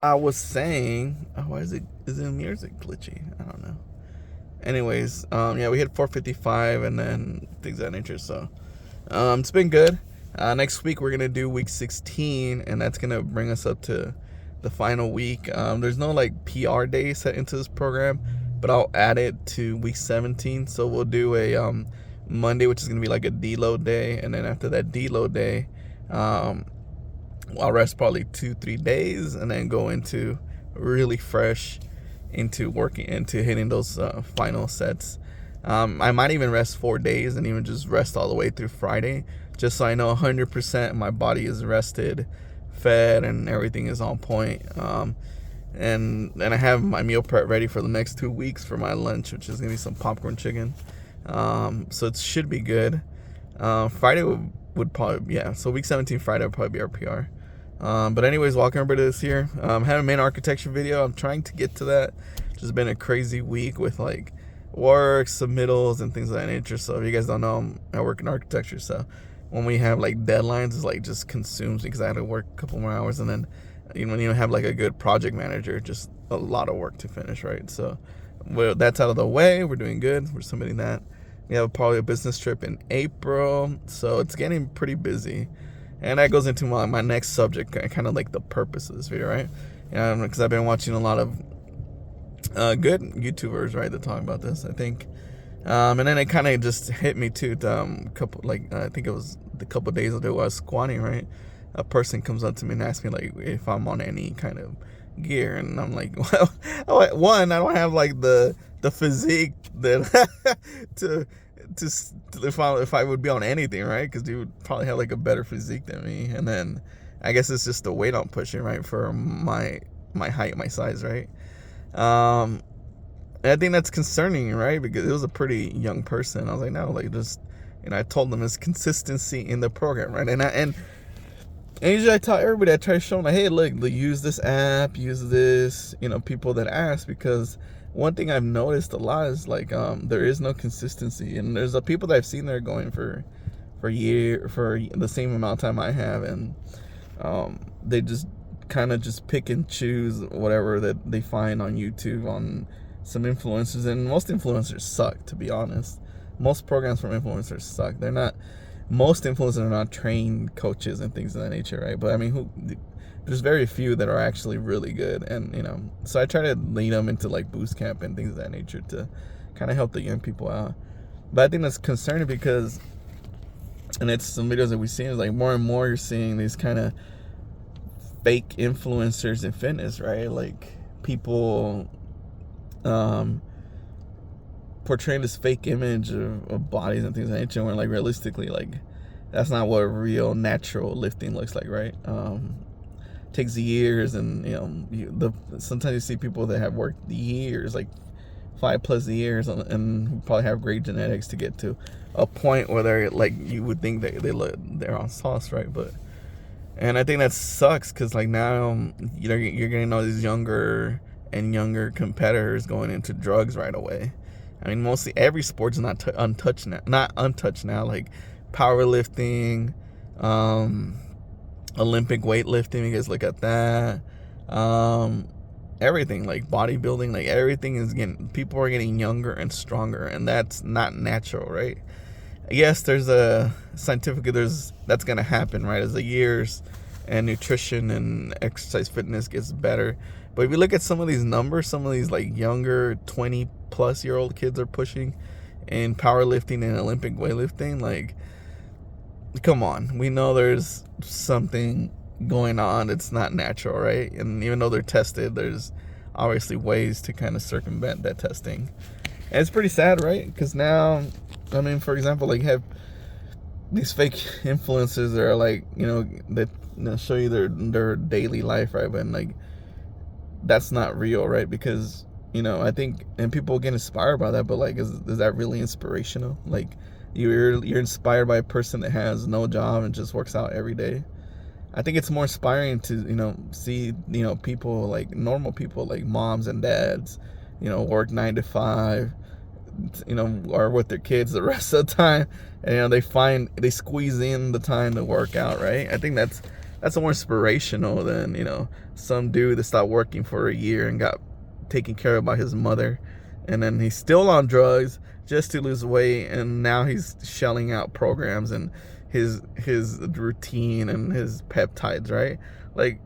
I was saying, why is it me or is it glitchy? I don't know. Anyways, yeah, we hit 455 and then things of that nature. So, it's been good. Next week we're gonna do week 16, and that's gonna bring us up to the final week. There's no like PR day set into this program, but I'll add it to week 17. So we'll do a Monday, which is gonna be like a deload day, and then after that deload day, um, I'll rest probably 2-3 days and then go into really fresh into working into hitting those final sets. I might even rest 4 days and even just rest all the way through Friday, just so I know 100% my body is rested, fed, and everything is on point. And I have my meal prep ready for the next 2 weeks for my lunch, which is gonna be some popcorn chicken. So it should be good. Friday would probably, yeah. So week 17 Friday would probably be our PR. But anyways, welcome everybody to this here. Haven't made an architecture video. I'm trying to get to that. Just been a crazy week with like work, submittals, and things of that nature. So if you guys don't know, I work in architecture. So when we have like deadlines, it's like just consumes me because I had to work a couple more hours, and then when you have like a good project manager, just a lot of work to finish, right? So that's out of the way. We're doing good. We're submitting that. We have probably a business trip in April, so it's getting pretty busy. And that goes into my next subject, kind of like the purpose of this video, right? Because I've been watching a lot of good YouTubers, right, that talk about this, I think. And then it kind of just hit me too. Couple, like I think it was a couple days ago, I was squatting, right? A person comes up to me and asks me like if I'm on any kind of gear, and I'm like, well, one, I don't have like the physique that to if I would be on anything, right? Because you would probably have like a better physique than me, and then I guess it's just the weight I'm pushing, right, for my height, my size, right? And I think that's concerning, right? Because it was a pretty young person. I was like, no, like just, I told them there's consistency in the program, right? And usually I tell everybody, I try to show them like, hey, look, use this app, use this, people that ask, because one thing I've noticed a lot is like there is no consistency, and there's people that I've seen that are going for the same amount of time I have, and they just kind of just pick and choose whatever that they find on YouTube on some influencers, and most influencers suck, to be honest. Most programs from influencers suck. Most influencers are not trained coaches and things of that nature, right? But I mean, there's very few that are actually really good, and so I try to lead them into like boost camp and things of that nature to kind of help the young people out. But I think that's concerning because, and it's some videos that we've seen, is like more and more you're seeing these kind of fake influencers in fitness, right? Like people portraying this fake image of bodies and things of that nature, when like realistically, like that's not what real natural lifting looks like, right? Takes years, and sometimes you see people that have worked years, like 5+ years, and probably have great genetics to get to a point where they're like, you would think that they're on sauce, right? And I think that sucks because like now you're getting all these younger and younger competitors going into drugs right away. I mean, mostly every sport's not untouched now, like powerlifting, Olympic weightlifting. You guys look at that. Everything, like bodybuilding, like everything is people are getting younger and stronger, and that's not natural, right? Yes, there's that's gonna happen, right, as the years and nutrition and exercise fitness gets better. But if you look at some of these numbers, some of these like younger 20+ year old kids are pushing in powerlifting and Olympic weightlifting, like, come on, we know there's something going on. It's not natural, right? And even though they're tested, there's obviously ways to kind of circumvent that testing. And it's pretty sad, right? Because now, I mean, for example, like have these fake influencers that are like, that show you their daily life, right? But like that's not real, right? Because I think, and people get inspired by that, but like is that really inspirational? Like you're inspired by a person that has no job and just works out every day. I think it's more inspiring to see people, like normal people, like moms and dads, work 9 to 5, are with their kids the rest of the time, and they squeeze in the time to work out, right? I think that's that's more inspirational than, you know, some dude that stopped working for a year and got taken care of by his mother, and then he's still on drugs just to lose weight, and now he's shelling out programs and his routine and his peptides, right? Like,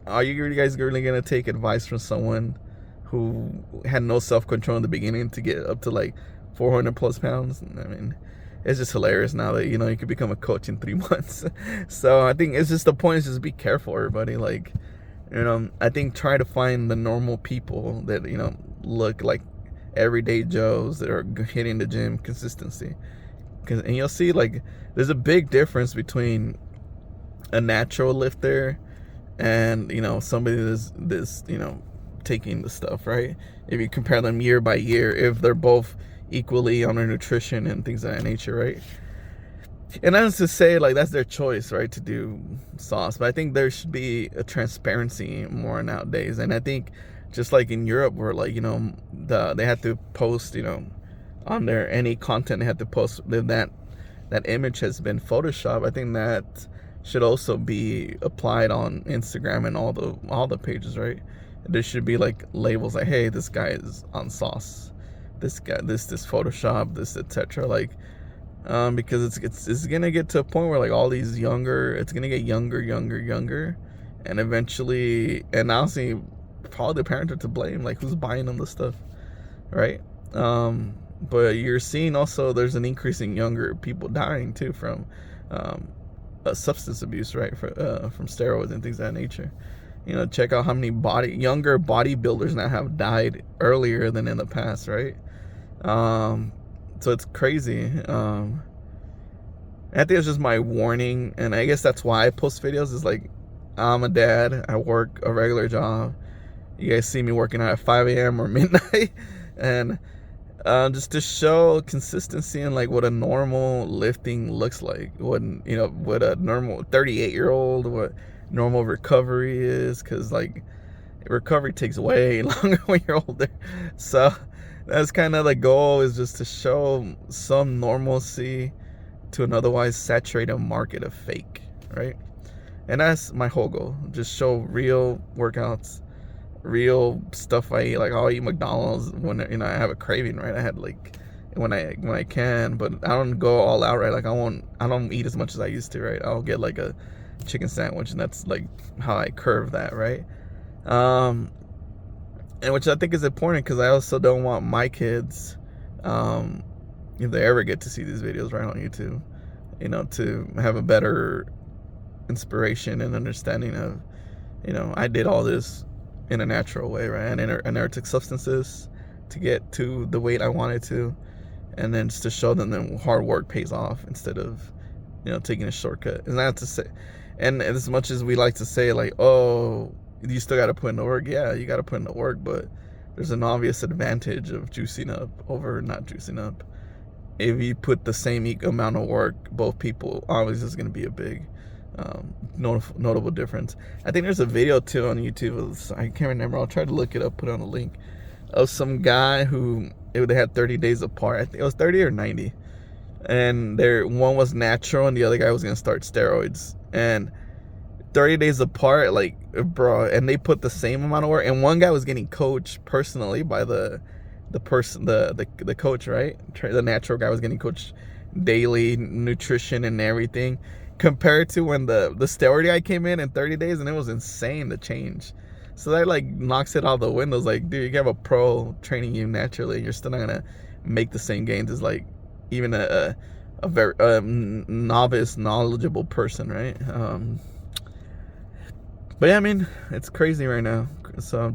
are you guys really gonna take advice from someone who had no self-control in the beginning to get up to like 400 plus pounds? I mean, it's just hilarious now that, you know, you could become a coach in 3 months. So I think it's just, the point is just be careful, everybody. Like, you know, I think try to find the normal people that, you know, look like everyday Joes that are hitting the gym consistency. And you'll see, like, there's a big difference between a natural lifter and, you know, somebody that's you know, taking the stuff, right? If you compare them year by year, if they're both equally on their nutrition and things of that nature, right? And that's to say, like, that's their choice, right, to do sauce. But I think there should be a transparency more nowadays. And I think just like in Europe, where, like, you know, they had to post, you know, on their any content they had to post that image has been photoshopped. I think that should also be applied on Instagram and all the pages, right? There should be like labels like, hey, this guy is on sauce, this guy, this Photoshop, this, etc. Like, because it's gonna get to a point where, like, all these it's gonna get younger, and eventually, and honestly, probably the parents are to blame. Like, who's buying them the stuff, right? But you're seeing also there's an increase in younger people dying too from substance abuse, right? From steroids and things of that nature. You know, check out how many younger bodybuilders now have died earlier than in the past, right? So it's crazy. I think it's just my warning, and I guess that's why I post videos. Is like, I'm a dad, I work a regular job. You guys see me working out at 5 a.m. or midnight, and just to show consistency in, like, what a normal lifting looks like, what a normal 38-year-old, what normal recovery is, because, like, recovery takes way longer when you're older. So that's kind of the goal, is just to show some normalcy to an otherwise saturated market of fake, right? And that's my whole goal, just show real workouts, real stuff I eat. Like, I'll eat McDonald's when, you know, I have a craving, right? I had, like, when I can, but I don't go all out, right? Like, I don't eat as much as I used to, right? I'll get like a chicken sandwich, and that's like how I curve that, right? And which I think is important, because I also don't want my kids, if they ever get to see these videos right on YouTube, you know, to have a better inspiration and understanding of, you know, I did all this in a natural way, right? I never took substances to get to the weight I wanted to, and then just to show them that hard work pays off instead of, you know, taking a shortcut. And not to say, and as much as we like to say, like, oh, you still got to put in the work. Yeah, you got to put in the work, but there's an obvious advantage of juicing up over not juicing up. If you put the same amount of work, both people, obviously is going to be a big notable difference. I think there's a video too on YouTube. I can't remember. I'll try to look it up, put it on a link, of some guy who they had 30 days apart. I think it was 30 or 90, and one was natural and the other guy was gonna start steroids. And 30 days apart, like, bro, and they put the same amount of work. And one guy was getting coached personally by the coach, right? The natural guy was getting coached daily, nutrition and everything, compared to when the steroid guy came in 30 days, and it was insane, the change. So that, like, knocks it out the windows. Like, dude, you can have a pro training you naturally, and you're still not gonna make the same gains as, like, even a very novice, knowledgeable person, right? But yeah, I mean, it's crazy right now. So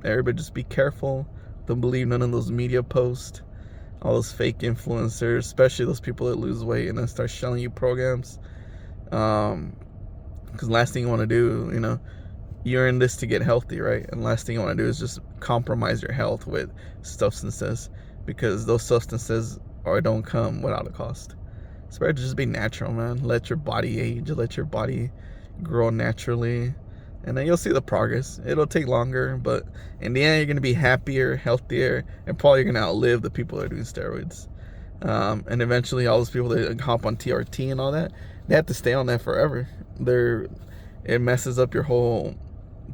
everybody just be careful. Don't believe none of those media posts, all those fake influencers, especially those people that lose weight and then start selling you programs. Because last thing you want to do, you know, you're in this to get healthy, right? And last thing you want to do is just compromise your health with substances, because those substances don't come without a cost. It's better to just be natural, man. Let your body age, let your body grow naturally, and then you'll see the progress. It'll take longer, but in the end, you're going to be happier, healthier, and probably going to outlive the people that are doing steroids. And eventually, all those people that hop on TRT and all that, they have to stay on that forever. It messes up your whole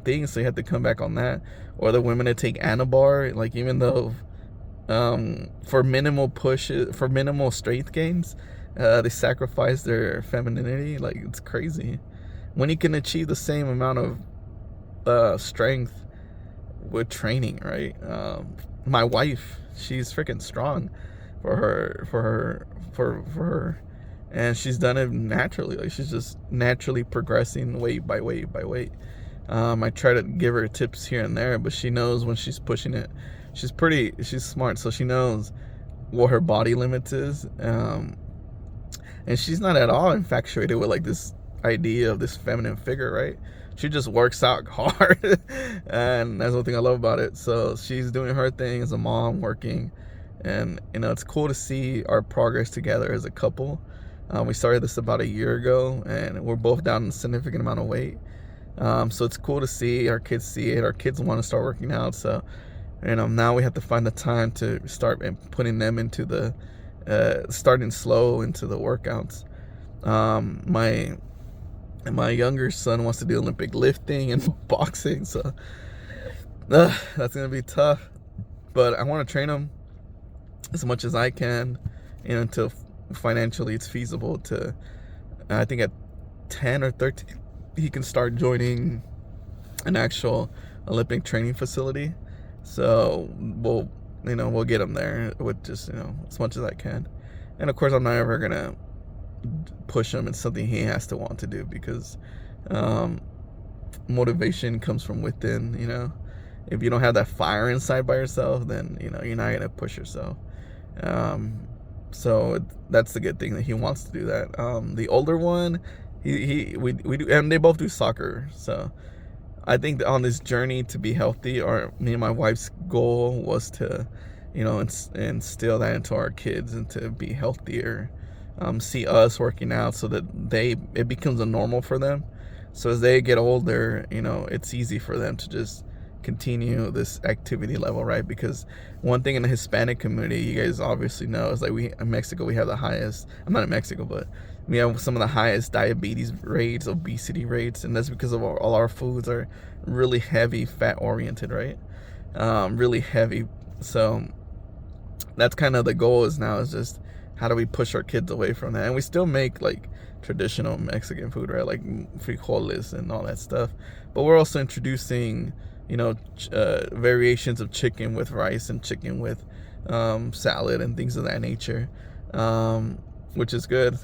thing, so you have to come back on that. Or the women that take Anabar, like even though for minimal pushes, for minimal strength gains, they sacrifice their femininity. Like, it's crazy. When you can achieve the same amount of strength with training, right? My wife, she's freaking strong for her, and she's done it naturally. Like, she's just naturally progressing weight by weight by weight. I try to give her tips here and there, but she knows when she's pushing it. She's smart, so she knows what her body limits is. And she's not at all infatuated with like this idea of this feminine figure, right? She just works out hard, and that's one thing I love about it. So she's doing her thing as a mom, working, and it's cool to see our progress together as a couple. We started this about a year ago, and we're both down a significant amount of weight. So it's cool to see our kids see it. Our kids want to start working out, so now we have to find the time to start putting them into the starting slow into the workouts. My younger son wants to do Olympic lifting and boxing, so that's gonna be tough. But I want to train him as much as I can, until financially it's feasible to. I think at 10 or 13, he can start joining an actual Olympic training facility. So we'll get him there with just as much as I can. And of course, I'm not ever gonna push him. It's something he has to want to do, because motivation comes from within. If you don't have that fire inside by yourself, then you're not gonna push yourself. So that's the good thing, that he wants to do that. The older one, we do, and they both do soccer. So I think that on this journey to be healthy, me and my wife's goal was to instill that into our kids and to be healthier. See us working out so that it becomes a normal for them. So as they get older, it's easy for them to just continue this activity level, right? Because one thing in the Hispanic community, you guys obviously know, is like in Mexico, we have the highest, I'm not in Mexico, but we have some of the highest diabetes rates, obesity rates, and that's because of all our foods are really heavy fat oriented, right? Really heavy. So that's kind of the goal is just how do we push our kids away from that? And we still make like traditional Mexican food, right? Like frijoles and all that stuff. But we're also introducing, variations of chicken with rice and chicken with salad and things of that nature, which is good.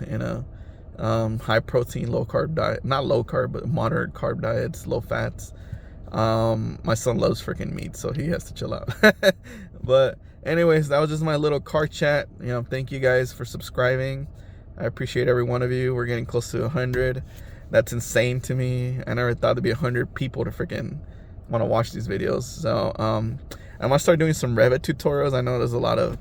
High protein, low carb diet, not low carb, but moderate carb diets, low fats. My son loves freaking meat, so he has to chill out. But anyways, that was just my little car chat. Thank you guys for subscribing. I appreciate every one of you. We're getting close to 100. That's insane to me. I never thought there'd be 100 people to freaking want to watch these videos. So I'm gonna start doing some Revit tutorials. I know there's a lot of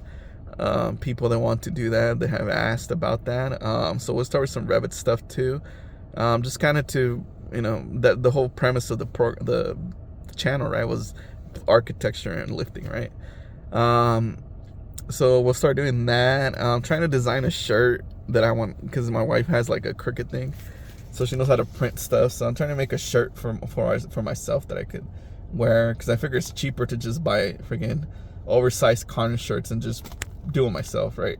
people that want to do that. They have asked about that. So we'll start with some Revit stuff too. Just kind of to that the whole premise of the channel, right, was architecture and lifting, right? So we'll start doing that. I'm trying to design a shirt that I want, because my wife has like a Cricut thing, so she knows how to print stuff. So I'm trying to make a shirt for myself that I could wear, because I figure it's cheaper to just buy freaking oversized cotton shirts and just do it myself, right?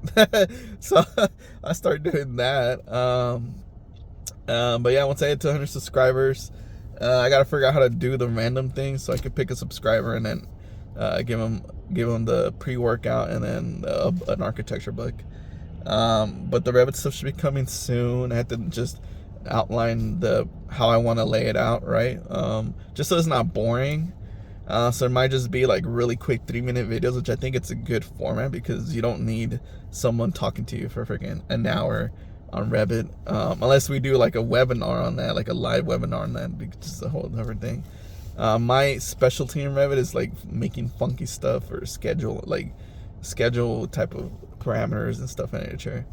So I started doing that. But yeah, once I hit 200 subscribers, I gotta figure out how to do the random things so I can pick a subscriber and then give them the pre-workout and then an architecture book. But the Revit stuff should be coming soon. I have to just outline how I want to lay it out, right? Just so it's not boring. So it might just be like really quick 3-minute videos, which I think it's a good format, because you don't need someone talking to you for freaking an hour on Revit, unless we do like a webinar on that, like a live webinar on that, just a whole different thing. My specialty in Revit is like making funky stuff or schedule type of parameters and stuff in nature.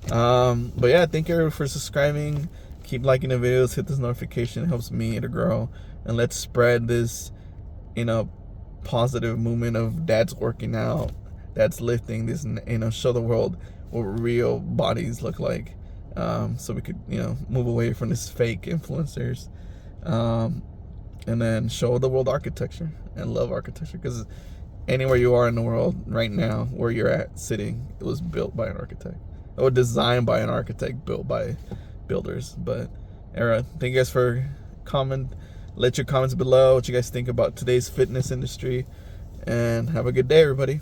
But yeah, thank you for subscribing. Keep liking the videos, hit this notification. It helps me to grow, and let's spread this positive movement of dads working out, dads lifting this, show the world what real bodies look like. so we could, move away from this fake influencers, and then show the world architecture and love architecture, because anywhere you are in the world right now, where you're at sitting, it was built by an architect, or designed by an architect, built by builders. But thank you guys for let your comments below what you guys think about today's fitness industry, and have a good day, everybody.